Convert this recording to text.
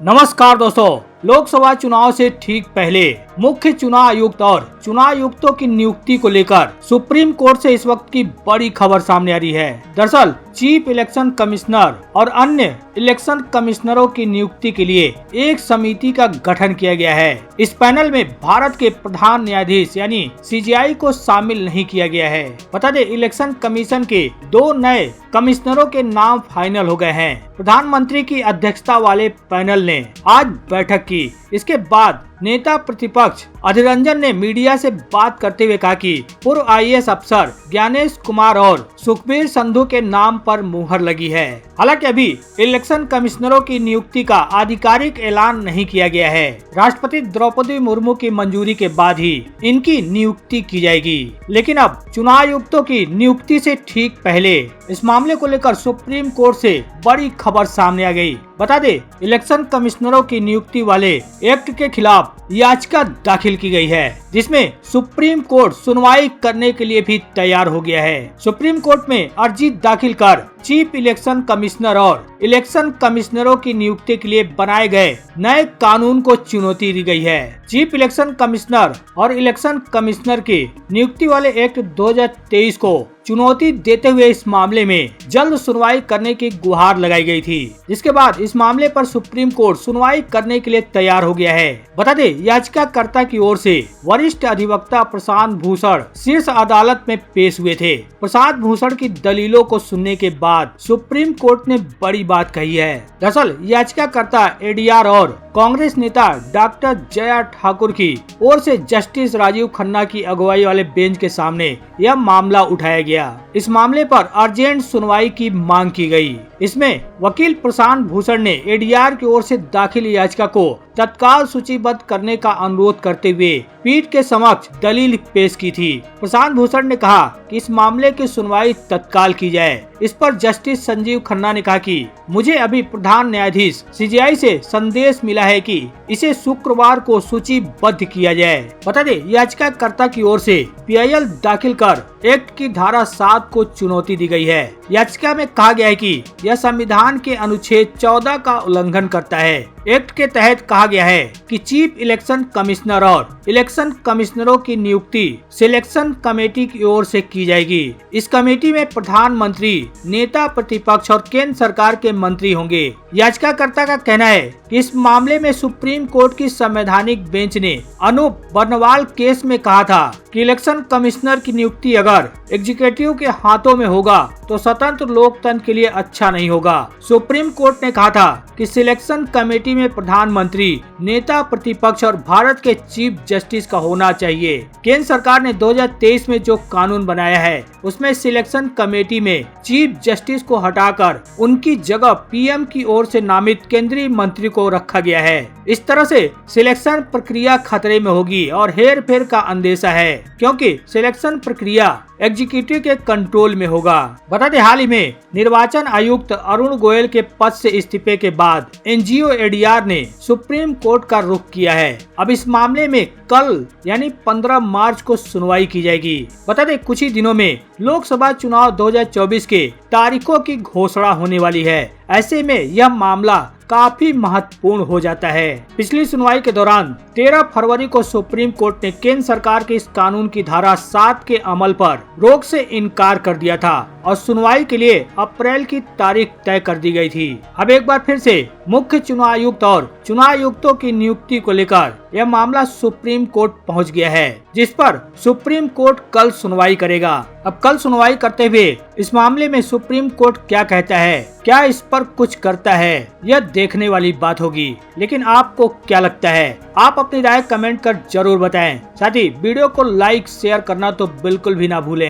नमस्कार दोस्तों, लोकसभा चुनाव से ठीक पहले मुख्य चुनाव आयुक्त और चुनाव आयुक्तों की नियुक्ति को लेकर सुप्रीम कोर्ट से इस वक्त की बड़ी खबर सामने आ रही है। दरअसल चीफ इलेक्शन कमिश्नर और अन्य इलेक्शन कमिश्नरों की नियुक्ति के लिए एक समिति का गठन किया गया है। इस पैनल में भारत के प्रधान न्यायाधीश यानी सीजेआई को शामिल नहीं किया गया है। बता दें, इलेक्शन कमीशन के 2 नए कमिश्नरों के नाम फाइनल हो गए हैं। प्रधानमंत्री की अध्यक्षता वाले पैनल ने आज बैठक की। इसके बाद नेता प्रतिपक्ष अधीर रंजन ने मीडिया से बात करते हुए कहा कि पूर्व आईएएस अफसर ज्ञानेश कुमार और सुखबीर संधू के नाम पर मुहर लगी है। हालांकि अभी इलेक्शन कमिश्नरों की नियुक्ति का आधिकारिक ऐलान नहीं किया गया है। राष्ट्रपति द्रौपदी मुर्मू की मंजूरी के बाद ही इनकी नियुक्ति की जाएगी। लेकिन अब चुनाव आयुक्तों की नियुक्ति से ठीक पहले इस मामले को लेकर सुप्रीम कोर्ट से बड़ी खबर सामने आ गई। बता दे, इलेक्शन कमिश्नरों की नियुक्ति वाले एक्ट के खिलाफ याचिका दाखिल की गई है, जिसमें सुप्रीम कोर्ट सुनवाई करने के लिए भी तैयार हो गया है। सुप्रीम कोर्ट में अर्जी दाखिल कर चीफ इलेक्शन कमिश्नर और इलेक्शन कमिश्नरों की नियुक्ति के लिए बनाए गए नए कानून को चुनौती दी गई है। चीफ इलेक्शन कमिश्नर और इलेक्शन कमिश्नर की नियुक्ति वाले एक्ट 2023 को चुनौती देते हुए इस मामले में जल्द सुनवाई करने की गुहार लगाई गई थी, जिसके बाद इस मामले पर सुप्रीम कोर्ट सुनवाई करने के लिए तैयार हो गया है। बता दें, याचिकाकर्ता की ओर से वरिष्ठ अधिवक्ता प्रशांत भूषण शीर्ष अदालत में पेश हुए थे। प्रशांत भूषण की दलीलों को सुनने के बाद सुप्रीम कोर्ट ने बड़ी बात कही है। दरअसल याचिकाकर्ता एडीआर और कांग्रेस नेता डॉक्टर जया ठाकुर की ओर से जस्टिस राजीव खन्ना की अगुवाई वाले बेंच के सामने यह मामला उठाया गया। इस मामले पर अर्जेंट सुनवाई की मांग की गई। इसमें वकील प्रशांत भूषण ने एडीआर की ओर से दाखिल याचिका को तत्काल सूचीबद्ध करने का अनुरोध करते हुए पीठ के समक्ष दलील पेश की थी। प्रशांत भूषण ने कहा कि इस मामले की सुनवाई तत्काल की जाए। इस पर जस्टिस संजीव खन्ना ने कहा कि मुझे अभी प्रधान न्यायाधीश सीजेआई से संदेश मिला है कि इसे शुक्रवार को सूचीबद्ध किया जाए। बता दें, याचिकाकर्ता की ओर से पीआईएल दाखिल कर एक्ट की धारा 7 को चुनौती दी गई है। याचिका में कहा गया है कि यह संविधान के अनुच्छेद 14 का उल्लंघन करता है। एक्ट के तहत कहा गया है कि चीफ इलेक्शन कमिश्नर और इलेक्शन कमिश्नरों की नियुक्ति सिलेक्शन कमेटी की ओर से की जाएगी। इस कमेटी में प्रधानमंत्री, नेता प्रतिपक्ष और केंद्र सरकार के मंत्री होंगे। याचिकाकर्ता का कहना है कि इस मामले में सुप्रीम कोर्ट की संवैधानिक बेंच ने अनूप बर्नवाल केस में कहा था कि इलेक्शन कमिश्नर की नियुक्ति अगर एग्जीक्यूटिव के हाथों में होगा तो स्वतंत्र लोकतंत्र के लिए अच्छा नहीं होगा। सुप्रीम कोर्ट ने कहा था कि सिलेक्शन कमेटी में प्रधानमंत्री, नेता प्रतिपक्ष और भारत के चीफ जस्टिस का होना चाहिए। केंद्र सरकार ने 2023 में जो कानून बनाया है उसमें सिलेक्शन कमेटी में चीफ जस्टिस को हटाकर उनकी जगह पीएम की ओर से नामित केंद्रीय मंत्री को रखा गया है। इस तरह से सिलेक्शन प्रक्रिया खतरे में होगी और हेर फेर का अंदेशा है, क्योंकि सिलेक्शन प्रक्रिया एग्जीक्यूटिव के कंट्रोल में होगा। बता दें, हाल ही में निर्वाचन आयुक्त अरुण गोयल के पद से इस्तीफे के बाद एनजीओ एडीआर ने सुप्रीम कोर्ट का रुख किया है। अब इस मामले में कल यानी 15 मार्च को सुनवाई की जाएगी। बता दें, कुछ ही दिनों में लोकसभा चुनाव 2024 के तारीखों की घोषणा होने वाली है। ऐसे में यह मामला काफी महत्वपूर्ण हो जाता है। पिछली सुनवाई के दौरान 13 फरवरी को सुप्रीम कोर्ट ने केंद्र सरकार के इस कानून की धारा 7 के अमल पर रोक से इनकार कर दिया था और सुनवाई के लिए अप्रैल की तारीख तय कर दी गई थी। अब एक बार फिर से मुख्य चुनाव आयुक्त और चुनाव आयुक्तों की नियुक्ति को लेकर यह मामला सुप्रीम कोर्ट पहुंच गया है, जिस पर सुप्रीम कोर्ट कल सुनवाई करेगा। अब कल सुनवाई करते हुए इस मामले में सुप्रीम कोर्ट क्या कहता है, क्या इस पर कुछ करता है, यह देखने वाली बात होगी। लेकिन आपको क्या लगता है? आप अपनी राय कमेंट कर जरूर बताएं। साथ ही वीडियो को लाइक शेयर करना तो बिल्कुल भी ना भूलें।